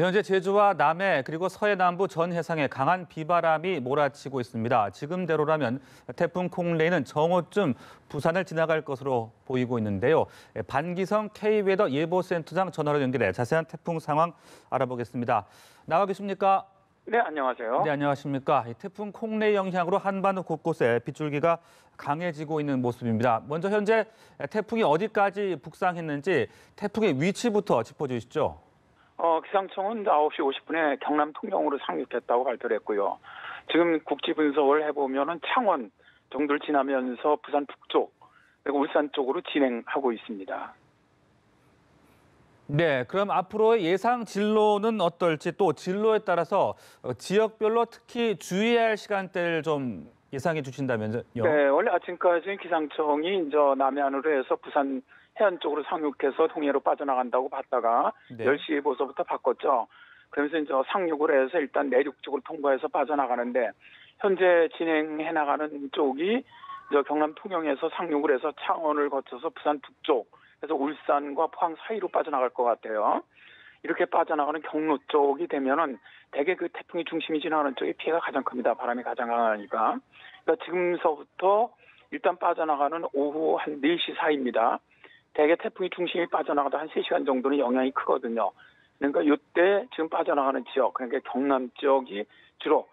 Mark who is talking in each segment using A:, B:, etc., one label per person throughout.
A: 현재 제주와 남해 그리고 서해 남부 전 해상에 강한 비바람이 몰아치고 있습니다. 지금대로라면 태풍 콩레이는 정오쯤 부산을 지나갈 것으로 보이고 있는데요. 반기성 K웨더 예보센터장 전화로 연결해 자세한 태풍 상황 알아보겠습니다. 나와 계십니까?
B: 네, 안녕하세요.
A: 네, 안녕하십니까? 태풍 콩레이 영향으로 한반도 곳곳에 빗줄기가 강해지고 있는 모습입니다. 먼저 현재 태풍이 어디까지 북상했는지 태풍의 위치부터 짚어주시죠.
B: 기상청은 9시 50분에 경남 통영으로 상륙했다고 발표를 했고요. 지금 국지 분석을 해보면은 창원 정도를 지나면서 부산 북쪽, 그리고 울산 쪽으로 진행하고 있습니다.
A: 네, 그럼 앞으로의 예상 진로는 어떨지 또 진로에 따라서 지역별로 특히 주의해야 할 시간대를 좀 예상해 주신다면요?
B: 네, 원래 아침까지 기상청이 이제 남해안으로 해서 부산 해안 쪽으로 상륙해서 동해로 빠져나간다고 봤다가
A: 네.
B: 10시 예보서부터 바꿨죠. 그러면서 이제 상륙을 해서 일단 내륙 쪽으로 통과해서 빠져나가는데 현재 진행해 나가는 쪽이 이제 경남 통영에서 상륙을 해서 창원을 거쳐서 부산 북쪽, 그래서 울산과 포항 사이로 빠져나갈 것 같아요. 이렇게 빠져나가는 경로 쪽이 되면은 대개 그 태풍이 중심이 지나가는 쪽에 피해가 가장 큽니다. 바람이 가장 강하니까. 그러니까 지금서부터 일단 빠져나가는 오후 한 4시 사이입니다. 대개 태풍이 중심이 빠져나가도 한 3시간 정도는 영향이 크거든요. 그러니까 이때 지금 빠져나가는 지역, 그러니까 경남 지역이 주로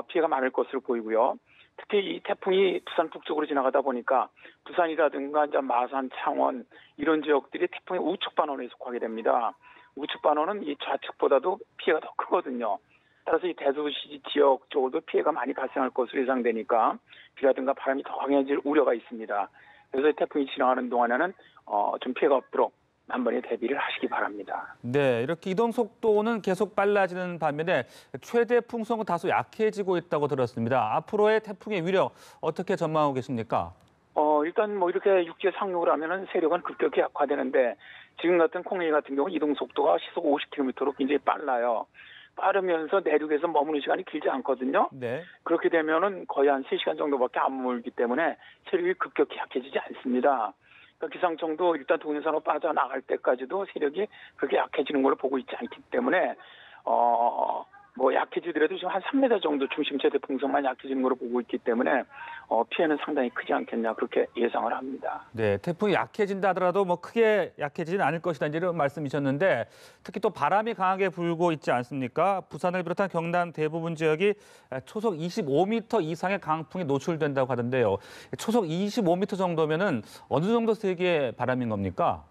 B: 피해가 많을 것으로 보이고요. 특히 이 태풍이 부산 북쪽으로 지나가다 보니까 부산이라든가 이제 마산, 창원 이런 지역들이 태풍의 우측 반원에 속하게 됩니다. 우측 반원은 이 좌측보다도 피해가 더 크거든요. 따라서 이 대도시 지역 쪽으로도 피해가 많이 발생할 것으로 예상되니까 비라든가 바람이 더 강해질 우려가 있습니다. 그래서 태풍이 지나가는 동안에는 좀 피해가 없도록 만번에 대비를 하시기 바랍니다.
A: 네, 이렇게 이동 속도는 계속 빨라지는 반면에 최대 풍속은 다소 약해지고 있다고 들었습니다. 앞으로의 태풍의 위력 어떻게 전망하고 계십니까?
B: 일단 뭐 이렇게 육지에 상륙을 하면은 세력은 급격히 약화되는데 지금 같은 콩레이 같은 경우 이동 속도가 시속 50km로 굉장히 빨라요. 빠르면서 내륙에서 머무는 시간이 길지 않거든요.
A: 네.
B: 그렇게 되면은 거의 한 3시간 정도밖에 안 머물기 때문에 세력이 급격히 약해지지 않습니다. 그러니까 기상청도 일단 동해상으로 빠져나갈 때까지도 세력이 그렇게 약해지는 걸 보고 있지 않기 때문에 뭐 약해지더라도 지금 한 3m 정도 중심 최대 풍속만 약해지는 걸로 보고 있기 때문에 피해는 상당히 크지 않겠냐 그렇게 예상을 합니다.
A: 네, 태풍이 약해진다 하더라도 뭐 크게 약해지진 않을 것이다 이런 말씀이셨는데 특히 또 바람이 강하게 불고 있지 않습니까? 부산을 비롯한 경남 대부분 지역이 초속 25m 이상의 강풍에 노출된다고 하던데요. 초속 25m 정도면은 어느 정도 세기의 바람인 겁니까?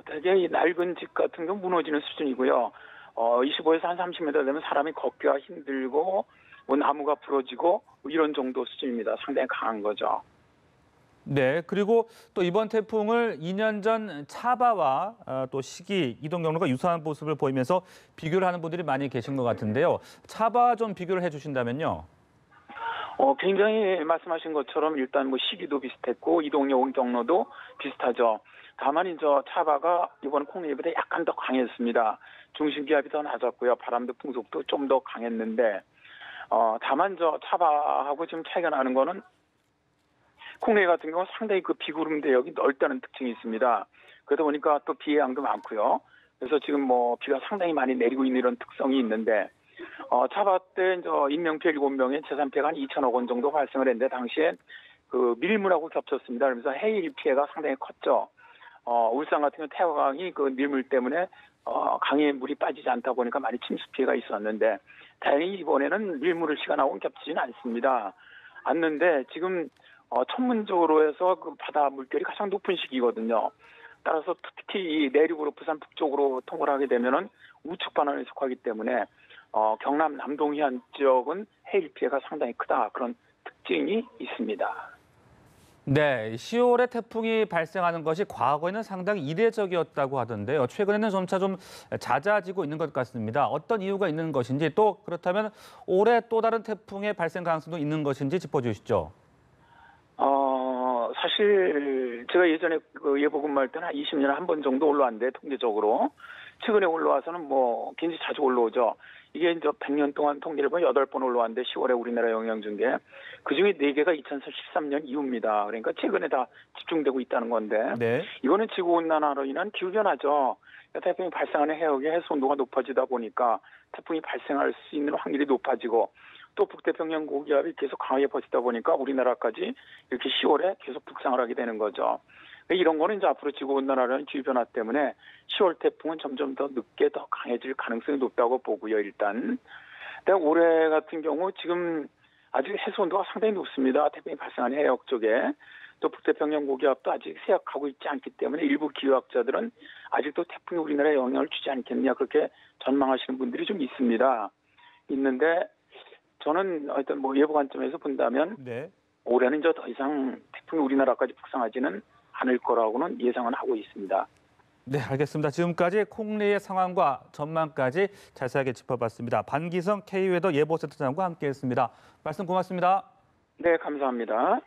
B: 되게 이 낡은 집 같은 경우 무너지는 수준이고요. 25에서 한 30m 되면 사람이 걷기가 힘들고 뭐 나무가 부러지고 뭐 이런 정도 수준입니다. 상당히 강한 거죠.
A: 네, 그리고 또 이번 태풍을 2년 전 차바와 또 시기, 이동 경로가 유사한 모습을 보이면서 비교를 하는 분들이 많이 계신 것 같은데요. 차바와 좀 비교를 해주신다면요.
B: 굉장히 말씀하신 것처럼 일단 뭐 시기도 비슷했고 이동 경로도 비슷하죠. 다만 이제 차바가 이번 콩레이보다 약간 더 강했습니다. 중심 기압이 더 낮았고요. 바람도 풍속도 좀 더 강했는데 다만 저 차바하고 지금 차이가 나는 거는 콩레이 같은 경우는 상당히 그 비구름 대역이 넓다는 특징이 있습니다. 그러다 보니까 또 비의 양도 많고요. 그래서 지금 뭐 비가 상당히 많이 내리고 있는 이런 특성이 있는데 차바 때 이제 인명피해 7명의 재산 피해가 한 2천억 원 정도 발생을 했는데 당시에 그 밀물하고 겹쳤습니다. 그러면서 해일 피해가 상당히 컸죠. 울산 같은 경우 태화강이 그 밀물 때문에 강에 물이 빠지지 않다 보니까 많이 침수 피해가 있었는데 다행히 이번에는 밀물을 시간하고는 겹치지는 않는데 지금 천문적으로 해서 그 바다 물결이 가장 높은 시기거든요. 따라서 특히 이 내륙으로 부산 북쪽으로 통과를 하게 되면은 우측 반환에 속하기 때문에 경남 남동 해안 지역은 해일 피해가 상당히 크다 그런 특징이 있습니다.
A: 네, 10월에 태풍이 발생하는 것이 과거에는 상당히 이례적이었다고 하던데요. 최근에는 점차 좀 잦아지고 있는 것 같습니다. 어떤 이유가 있는 것인지 또 그렇다면 올해 또 다른 태풍의 발생 가능성도 있는 것인지 짚어주시죠.
B: 사실 제가 예전에 그 예보 근무할 때는 한 20년에 한 번 정도 올라왔는데 통계적으로 최근에 올라와서는 뭐 굉장히 자주 올라오죠. 이게 이제 100년 동안 통계를 보면 8번 올라왔는데 10월에 우리나라 영향 준 게 그중에 4개가 2013년 이후입니다. 그러니까 최근에 다 집중되고 있다는 건데
A: 네.
B: 이거는 지구온난화로 인한 기후변화죠. 태풍이 발생하는 해역의 해수 온도가 높아지다 보니까 태풍이 발생할 수 있는 확률이 높아지고 또 북태평양 고기압이 계속 강하게 퍼지다 보니까 우리나라까지 이렇게 10월에 계속 북상을 하게 되는 거죠. 이런 거는 이제 앞으로 지구온난화라는 기후변화 때문에 10월 태풍은 점점 더 늦게 더 강해질 가능성이 높다고 보고요, 일단. 근데 올해 같은 경우 지금 아직 해수 온도가 상당히 높습니다. 태풍이 발생하는 해역 쪽에. 또 북태평양 고기압도 아직 쇠약하고 있지 않기 때문에 일부 기후학자들은 아직도 태풍이 우리나라에 영향을 주지 않겠냐 그렇게 전망하시는 분들이 좀 있습니다. 있는데 저는 하여튼 뭐 예보 관점에서 본다면
A: 네.
B: 올해는 이제 더 이상 태풍이 우리나라까지 북상하지는 않을 거라고는 예상은 하고 있습니다.
A: 네, 알겠습니다. 지금까지 콩리의 상황과 전망까지 자세하게 짚어봤습니다. 반기성 K웨더 예보센터장과 함께했습니다. 말씀 고맙습니다.
B: 네, 감사합니다.